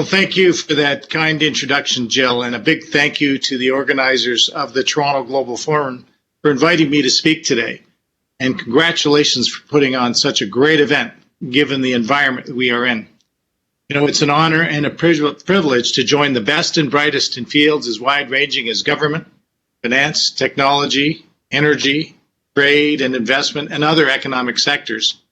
Well, thank you for that kind introduction, Jill, and a big thank you to the organizers of the Toronto Global Forum for inviting me to speak today. And congratulations for putting on such a great event, given the environment we are in. You know, it's an honor and a privilege to join the best and brightest in fields as wide-ranging as government, finance, technology, energy, trade and investment, and other economic sectors.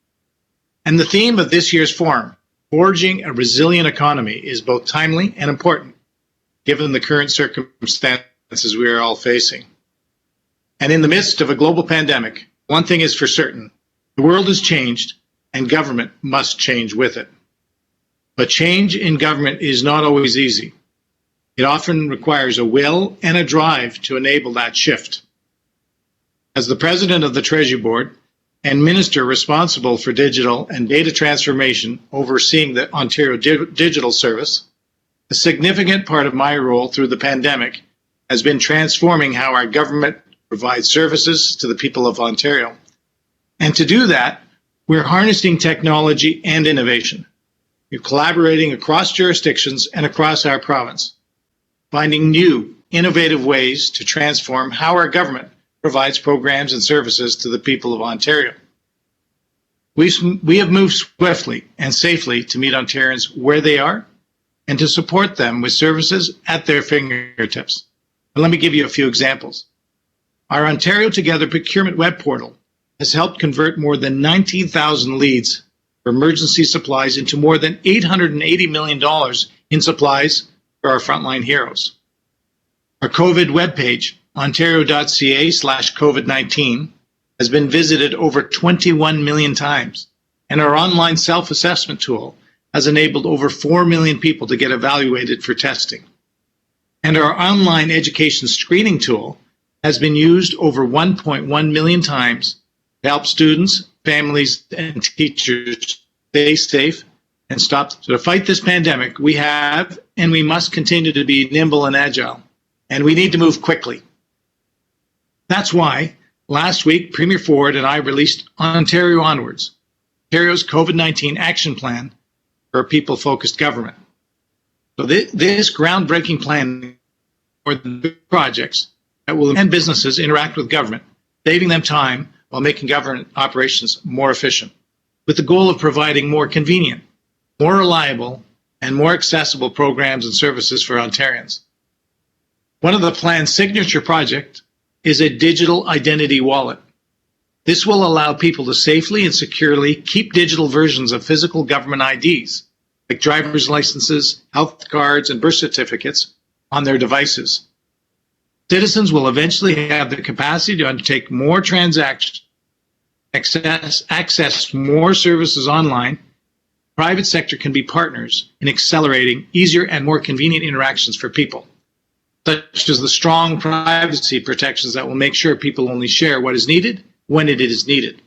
And the theme of this year's forum, Forging a Resilient Economy, is both timely and important, given the current circumstances we are all facing. And in the midst of a global pandemic, one thing is for certain: the world has changed, and government must change with it. But change in government is not always easy. It often requires a will and a drive to enable that shift. As the president of the Treasury Board and minister responsible for digital and data transformation overseeing the Ontario Digital Service, a significant part of my role through the pandemic has been transforming how our government provides services to the people of Ontario. And to do that, we're harnessing technology and innovation. We're collaborating across jurisdictions and across our province, finding new, innovative ways to transform how our government provides programs and services to the people of Ontario. We have moved swiftly and safely to meet Ontarians where they are and to support them with services at their fingertips. And let me give you a few examples. Our Ontario Together procurement web portal has helped convert more than 19,000 leads for emergency supplies into more than $880 million in supplies for our frontline heroes. Our COVID webpage, ontario.ca/COVID-19, has been visited over 21 million times, and our online self-assessment tool has enabled over 4 million people to get evaluated for testing. And our online education screening tool has been used over 1.1 million times to help students, families, and teachers stay safe and stop. So to fight this pandemic, we have and we must continue to be nimble and agile, and we need to move quickly. That's why last week, Premier Ford and I released Ontario Onwards, Ontario's COVID-19 action plan for a people-focused government. So this groundbreaking plan for the projects that will end businesses interact with government, saving them time while making government operations more efficient, with the goal of providing more convenient, more reliable, and more accessible programs and services for Ontarians. One of the plan's signature projects is a digital identity wallet. This will allow people to safely and securely keep digital versions of physical government IDs, like driver's licenses, health cards, and birth certificates, on their devices. Citizens will eventually have the capacity to undertake more transactions, access more services online. Private sector can be partners in accelerating easier and more convenient interactions for people, such as the strong privacy protections that will make sure people only share what is needed when it is needed.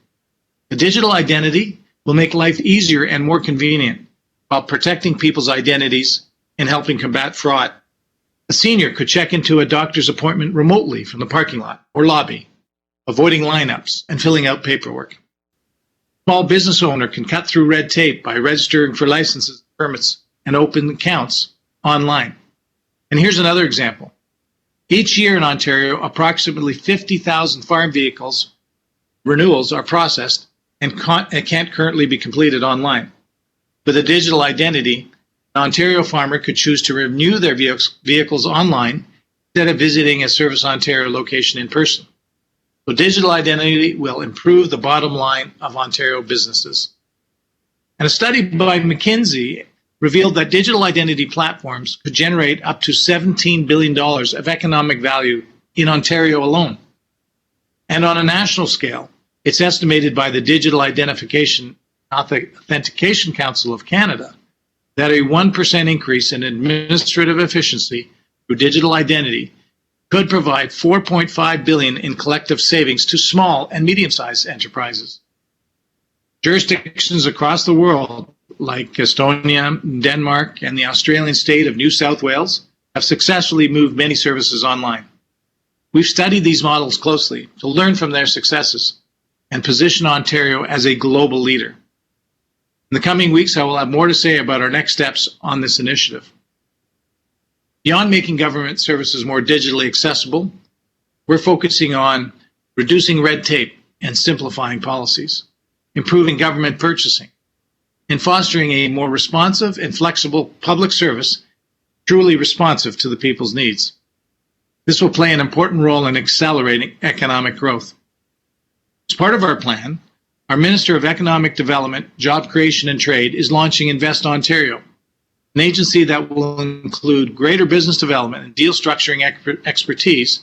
The digital identity will make life easier and more convenient while protecting people's identities and helping combat fraud. A senior could check into a doctor's appointment remotely from the parking lot or lobby, avoiding lineups and filling out paperwork. A small business owner can cut through red tape by registering for licenses, permits, and open accounts online. And here's another example. Each year in Ontario, approximately 50,000 farm vehicles renewals are processed and can't currently be completed online. With a digital identity, an Ontario farmer could choose to renew their vehicles online instead of visiting a Service Ontario location in person. So digital identity will improve the bottom line of Ontario businesses. And a study by McKinsey revealed that digital identity platforms could generate up to $17 billion of economic value in Ontario alone. And on a national scale, it's estimated by the Digital Identification Authentication Council of Canada that a 1% increase in administrative efficiency through digital identity could provide $4.5 billion in collective savings to small and medium-sized enterprises. Jurisdictions across the world, like Estonia, Denmark, and the Australian state of New South Wales, have successfully moved many services online. We've studied these models closely to learn from their successes and position Ontario as a global leader. In the coming weeks, I will have more to say about our next steps on this initiative. Beyond making government services more digitally accessible, we're focusing on reducing red tape and simplifying policies, improving government purchasing, and fostering a more responsive and flexible public service truly responsive to the people's needs. This will play an important role in accelerating economic growth. As part of our plan, our Minister of Economic Development, Job Creation and Trade is launching Invest Ontario, an agency that will include greater business development and deal structuring expertise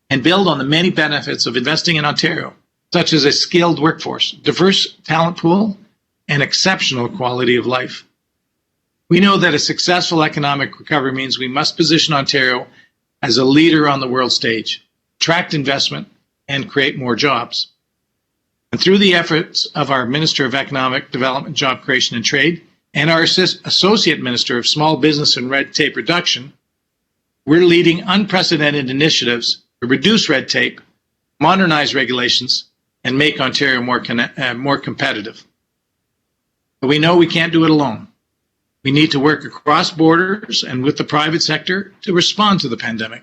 and build on the many benefits of investing in Ontario, such as a skilled workforce, diverse talent pool, and exceptional quality of life. We know that a successful economic recovery means we must position Ontario as a leader on the world stage, attract investment, and create more jobs. And through the efforts of our Minister of Economic Development, Job Creation and Trade, and our Associate Minister of Small Business and Red Tape Reduction, we're leading unprecedented initiatives to reduce red tape, modernize regulations, and make Ontario more competitive. But we know we can't do it alone. We need to work across borders and with the private sector to respond to the pandemic.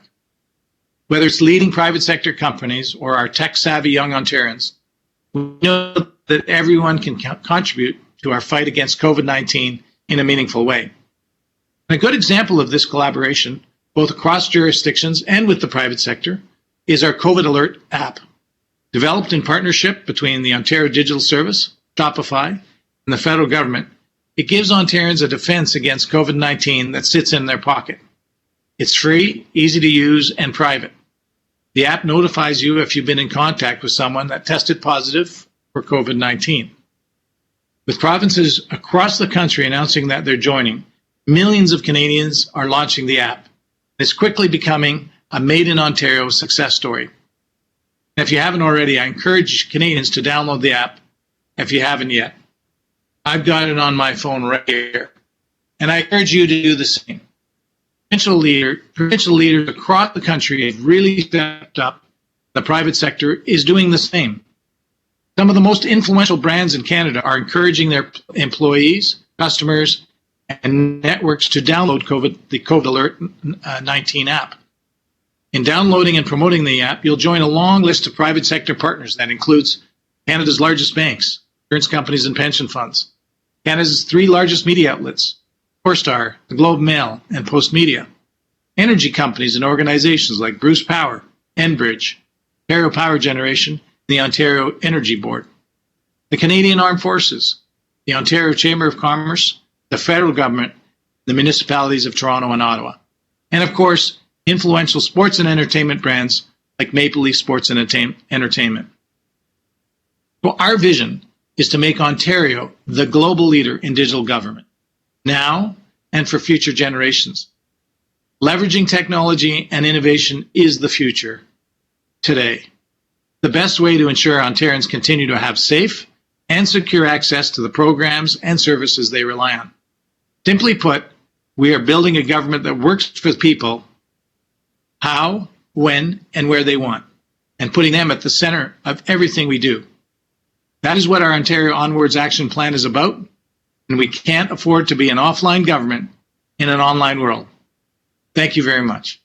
Whether it's leading private sector companies or our tech-savvy young Ontarians, we know that everyone can contribute to our fight against COVID-19 in a meaningful way. And a good example of this collaboration, both across jurisdictions and with the private sector, is our COVID Alert app, developed in partnership between the Ontario Digital Service, Shopify, and the federal government. It gives Ontarians a defense against COVID-19 that sits in their pocket. It's free, easy to use, and private. The app notifies you if you've been in contact with someone that tested positive for COVID-19. With provinces across the country announcing that they're joining, millions of Canadians are launching the app. It's quickly becoming a Made in Ontario success story. And if you haven't already, I encourage Canadians to download the app if you haven't yet. I've got it on my phone right here. And I encourage you to do the same. Provincial leaders across the country have really stepped up. The private sector is doing the same. Some of the most influential brands in Canada are encouraging their employees, customers, and networks to download the COVID Alert 19 app. In downloading and promoting the app, you'll join a long list of private sector partners that includes Canada's largest banks, insurance companies, and pension funds, Canada's 3 largest media outlets, Forestar, the Globe Mail, and Postmedia, energy companies and organizations like Bruce Power, Enbridge, Ontario Power Generation, and the Ontario Energy Board, the Canadian Armed Forces, the Ontario Chamber of Commerce, the federal government, the municipalities of Toronto and Ottawa, and of course, influential sports and entertainment brands like Maple Leaf Sports and Entertainment. So our vision is to make Ontario the global leader in digital government, now and for future generations. Leveraging technology and innovation is the future today. The best way to ensure Ontarians continue to have safe and secure access to the programs and services they rely on. Simply put, we are building a government that works for the people how, when, and where they want, and putting them at the center of everything we do. That is what our Ontario Onwards Action Plan is about, and we can't afford to be an offline government in an online world. Thank you very much.